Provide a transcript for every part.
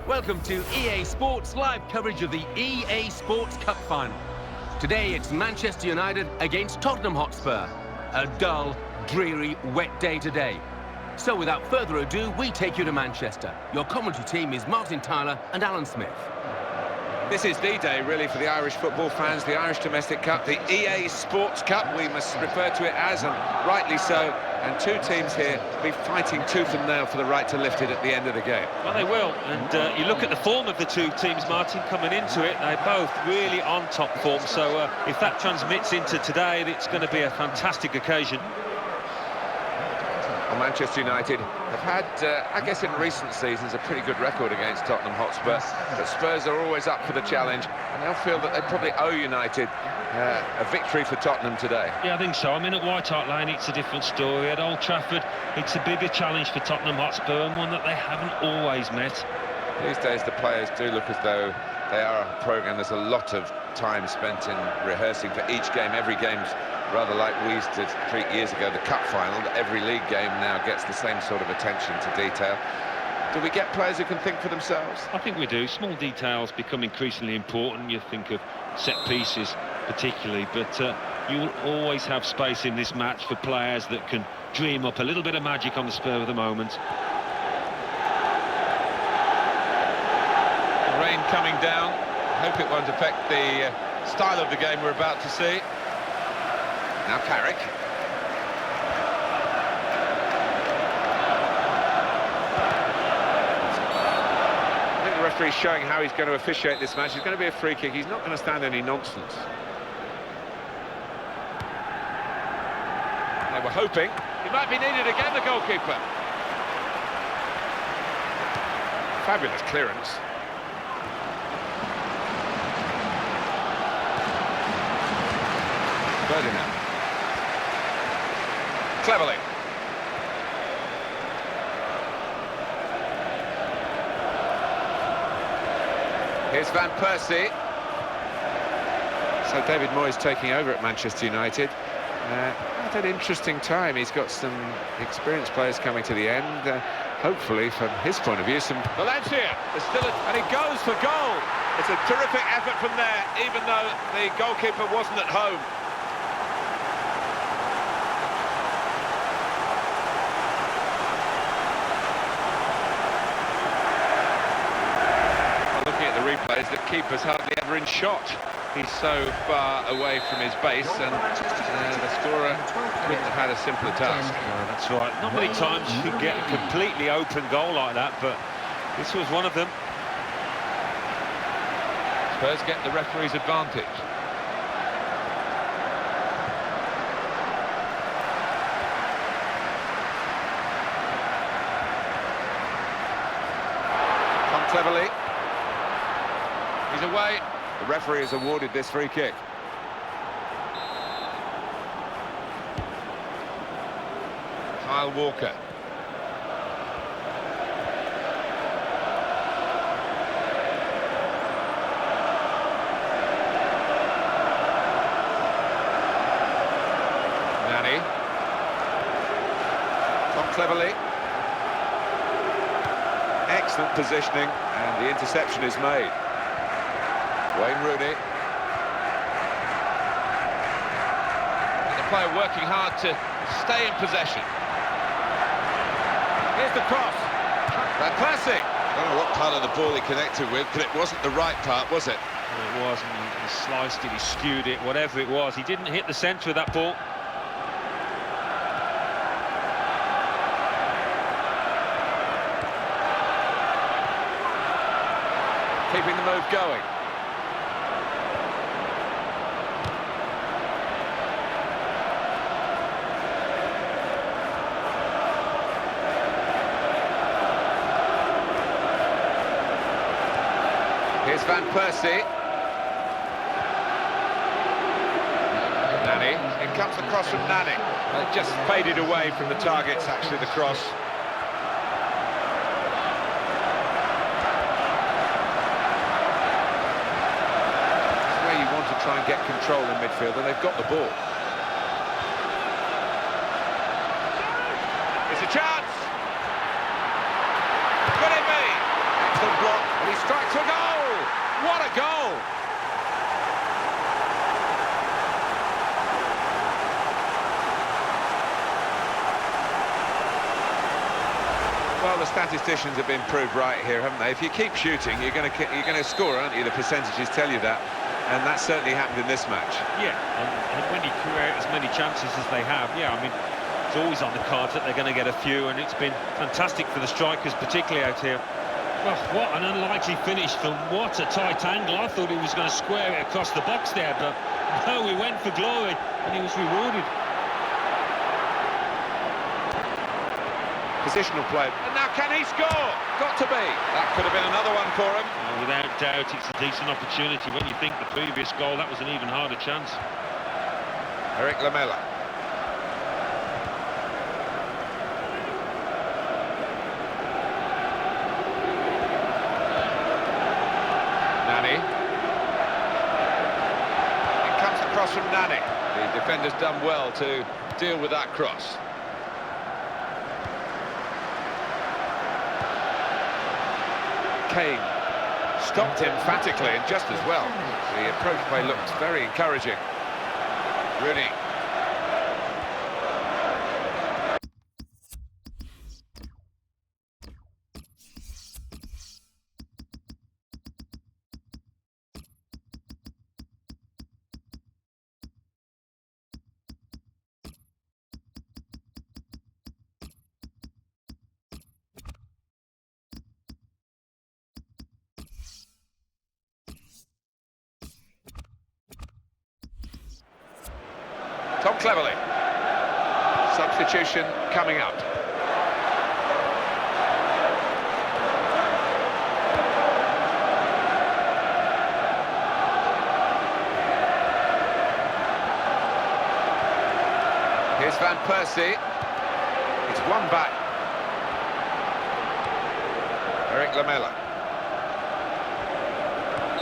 Welcome to EA Sports live coverage of the EA Sports Cup Final. Today it's Manchester United against Tottenham Hotspur. A dull, dreary, wet day today. So without further ado, we take you to Manchester. Your commentary team is Martin Tyler and Alan Smith. This is the day, really, for the Irish football fans, the Irish Domestic Cup, the EA Sports Cup, we must refer to it as, and rightly so. And two teams here be fighting tooth and nail for the right to lift it at the end of the game. Well, they will, and you look at the form of the two teams, Martin, coming into it, they're both really on top form, so if that transmits into today, it's going to be a fantastic occasion. Well, Manchester United have had, I guess in recent seasons, a pretty good record against Tottenham Hotspur, but Spurs are always up for the challenge, and they'll feel that they probably owe United a victory for Tottenham today. Yeah, I think so. I mean, at White Hart Lane, it's a different story. At Old Trafford, it's a bigger challenge for Tottenham Hotspur, and one that they haven't always met. These days, the players do look as though they are a programme. There's a lot of time spent in rehearsing for each game. Every game's rather like we used to treat years ago the cup final. Every league game now gets the same sort of attention to detail. Do we get players who can think for themselves? I think we do. Small details become increasingly important. You think of set pieces particularly, but you will always have space in this match for players that can dream up a little bit of magic on the spur of the moment. The rain coming down. Hope it won't affect the style of the game we're about to see. Now Carrick. I think the referee's showing how he's going to officiate this match. It's going to be a free kick. He's not going to stand any nonsense. They were hoping. He might be needed again, the goalkeeper. Fabulous clearance. Ferdinand. Cleverly. Here's Van Persie. So David Moyes taking over at Manchester United. At an interesting time. He's got some experienced players coming to the end. Hopefully, from his point of view, some... Valencia is still... And he goes for goal. It's a terrific effort from there, even though the goalkeeper wasn't at home. Replays, the keeper's hardly ever in shot. He's so far away from his base, and the scorer couldn't have had a simpler task. That's right. Not many times you can get a completely open goal like that, but this was one of them. Spurs get the referee's advantage. Come cleverly. He's away. The referee has awarded this free kick. Kyle Walker. Nani. Tom cleverly. Excellent positioning, and the interception is made. Wayne Rooney. And the player working hard to stay in possession. Here's the cross. Van Persie. I don't know what part of the ball he connected with, but it wasn't the right part, was it? Well, it was, and he sliced it, he skewed it, whatever it was. He didn't hit the centre of that ball. Keeping the move going. Here's Van Persie. Nani. In comes the cross from Nani. It just faded away from the targets, actually, the cross. That's where you want to try and get control in midfield, and they've got the ball. It's a chance! Could it be? Excellent block. for goal! What a goal! Well, the statisticians have been proved right here, haven't they? If you keep shooting, you're going to score, aren't you? The percentages tell you that, and that certainly happened in this match. Yeah, and when you create as many chances as they have, yeah, I mean, it's always on the cards that they're going to get a few, and it's been fantastic for the strikers, particularly out here. Well, what an unlikely finish from what a tight angle. I thought he was going to square it across the box there, but no, he went for glory, and he was rewarded. Positional play, and now can he score? Got to be. That could have been another one for him. Without doubt, it's a decent opportunity. When you think the previous goal, that was an even harder chance. Eric Lamela. Nani. It comes across from Nani. The defender's done well to deal with that cross. Kane stopped emphatically and just as well. The approach play looked very encouraging. Rooney. Tom Cleverley. Substitution coming up. Here's Van Persie. It's one back. Eric Lamela.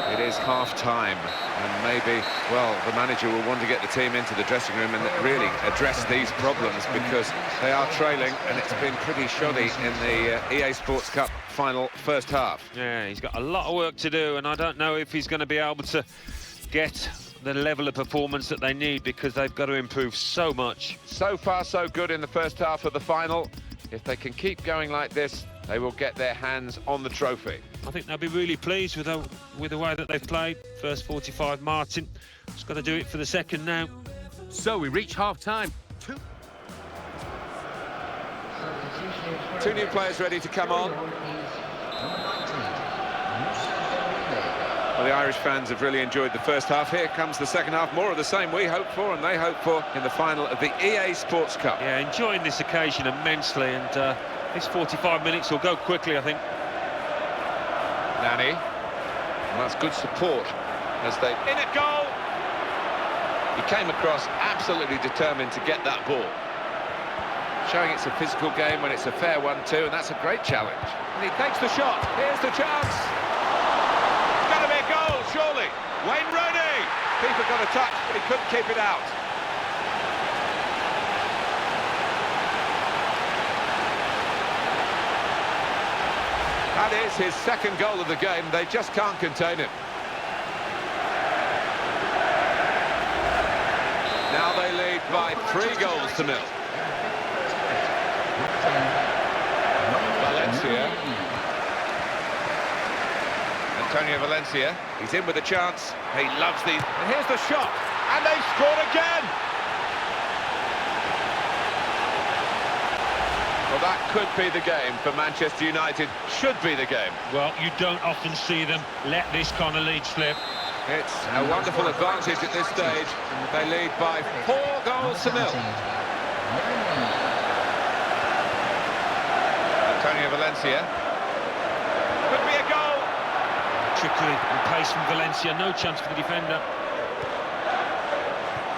It is half-time, and maybe, well, the manager will want to get the team into the dressing room and really address these problems, because they are trailing, and it's been pretty shoddy in the EA Sports Cup final first half. Yeah, he's got a lot of work to do, and I don't know if he's going to be able to get the level of performance that they need, because they've got to improve so much. So far, so good in the first half of the final. If they can keep going like this, they will get their hands on the trophy. I think they'll be really pleased with the way that they've played. First 45, Martin. Just got to do it for the second now. So we reach half-time. Two new players ready to come on. Well, the Irish fans have really enjoyed the first half. Here comes the second half. More of the same we hope for, and they hope for, in the final of the EA Sports Cup. Yeah, enjoying this occasion immensely, and this 45 minutes will go quickly, I think. Nani. Well, that's good support as they... In at goal! He came across absolutely determined to get that ball. Showing it's a physical game when it's a fair one too, and that's a great challenge. And he takes the shot. Here's the chance. It's going to be a goal, surely. Wayne Rooney. Keeper got a touch, but he couldn't keep it out. That is his second goal of the game. They just can't contain him. Now they lead by 3 goals to 0. Valencia. Antonio Valencia. He's in with a chance. He loves these. And here's the shot. And they scored again. Well, that could be the game for Manchester United. Should be the game. Well, you don't often see them let this kind of lead slip. It's a wonderful advantage at this stage. They lead by 4 goals to 0. Antonio Valencia. Could be a goal. Trickery and pace from Valencia. No chance for the defender.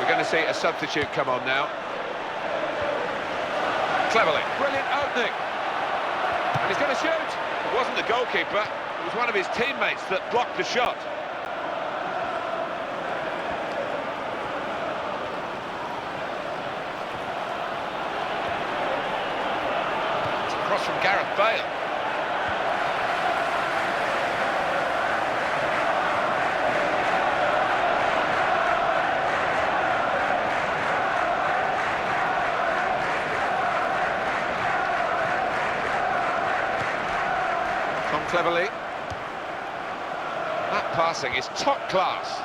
We're going to see a substitute come on now. Cleverly. Brilliant opening. And he's going to shoot. It wasn't the goalkeeper. It was one of his teammates that blocked the shot. It's a cross from Gareth Bale. cleverly. That passing is top class.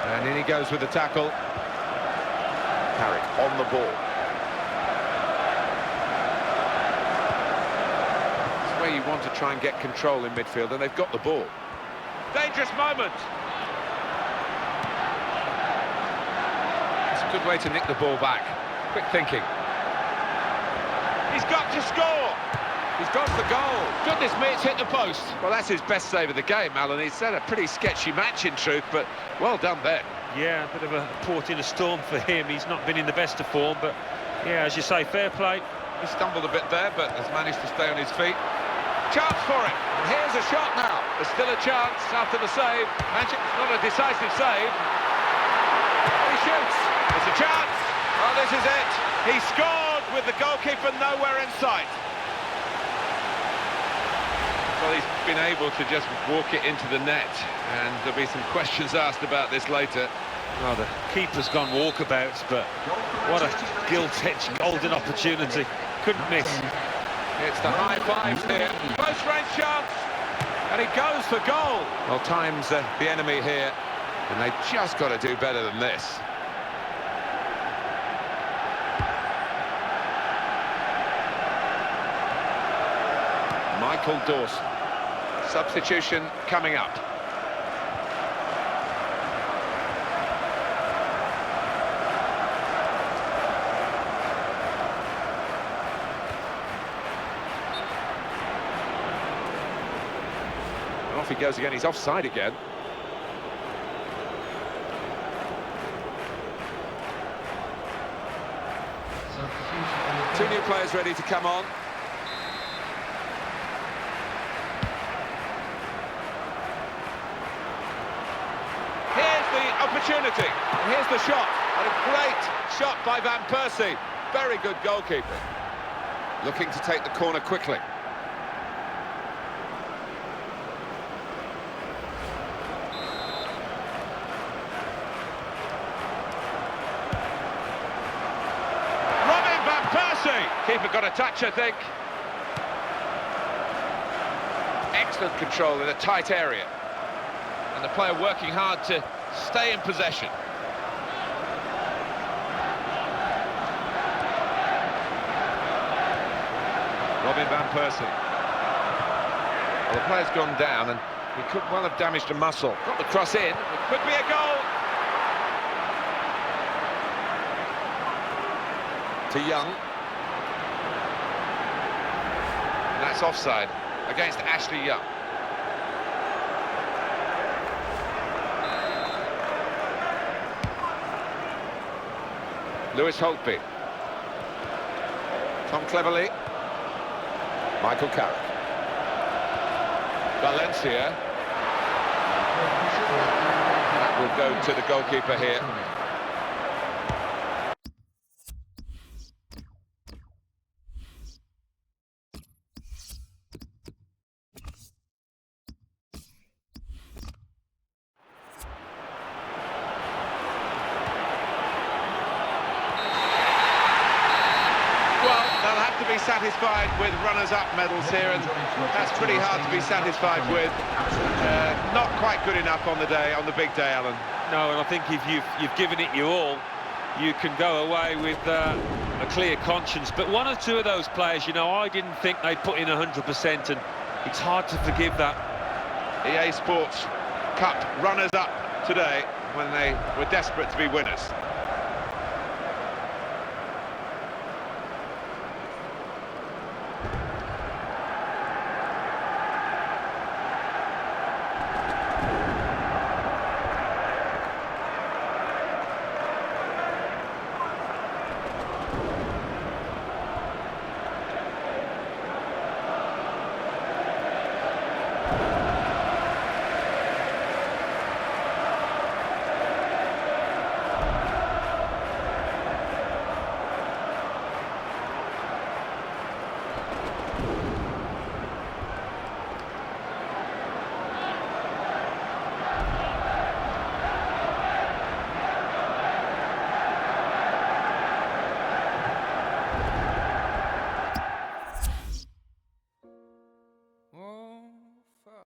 And in he goes with the tackle. Carrick on the ball. It's where you want to try and get control in midfield, and they've got the ball. Dangerous moment. It's a good way to nick the ball back. Quick thinking. He's got to score. He's gone for goal. Goodness me, it's hit the post. Well, that's his best save of the game, Alan. He's had a pretty sketchy match, in truth, but well done there. Yeah, a bit of a port in a storm for him. He's not been in the best of form, but yeah, as you say, fair play. He stumbled a bit there, but has managed to stay on his feet. Chance for him. And here's a shot now. There's still a chance after the save. Not a decisive save. He shoots. It's a chance. Oh, this is it. He scored with the goalkeeper nowhere in sight. Well, he's been able to just walk it into the net, and there'll be some questions asked about this later. Well, the keeper's gone walkabouts, but what a gilt-edged golden opportunity. Couldn't miss. It's the high fives here. Close-range chance, and he goes for goal. Well, time's the enemy here, and they've just got to do better than this. Michael Dawson. Substitution coming up. And off he goes again. He's offside again. Two new players ready to come on. Opportunity, and here's the shot, and a great shot by Van Persie. Very good goalkeeping. Looking to take the corner quickly. Robin Van Persie! Keeper got a touch, I think. Excellent control in a tight area. And the player working hard to stay in possession. Robin Van Persie. Well, the player's gone down, and he could well have damaged a muscle. Got the cross in. It could be a goal. To Young. And that's offside against Ashley Young. Lewis Holtby. Tom Cleverley. Michael Carrick. Valencia. That will go to the goalkeeper here. Satisfied with runners-up medals here, and that's pretty hard to be satisfied with. Not quite good enough on the big day, Alan. No, and I think if you've given it your all, you can go away with a clear conscience. But one or two of those players, you know, I didn't think they'd put in 100%, and it's hard to forgive that. EA Sports Cup runners-up today when they were desperate to be winners.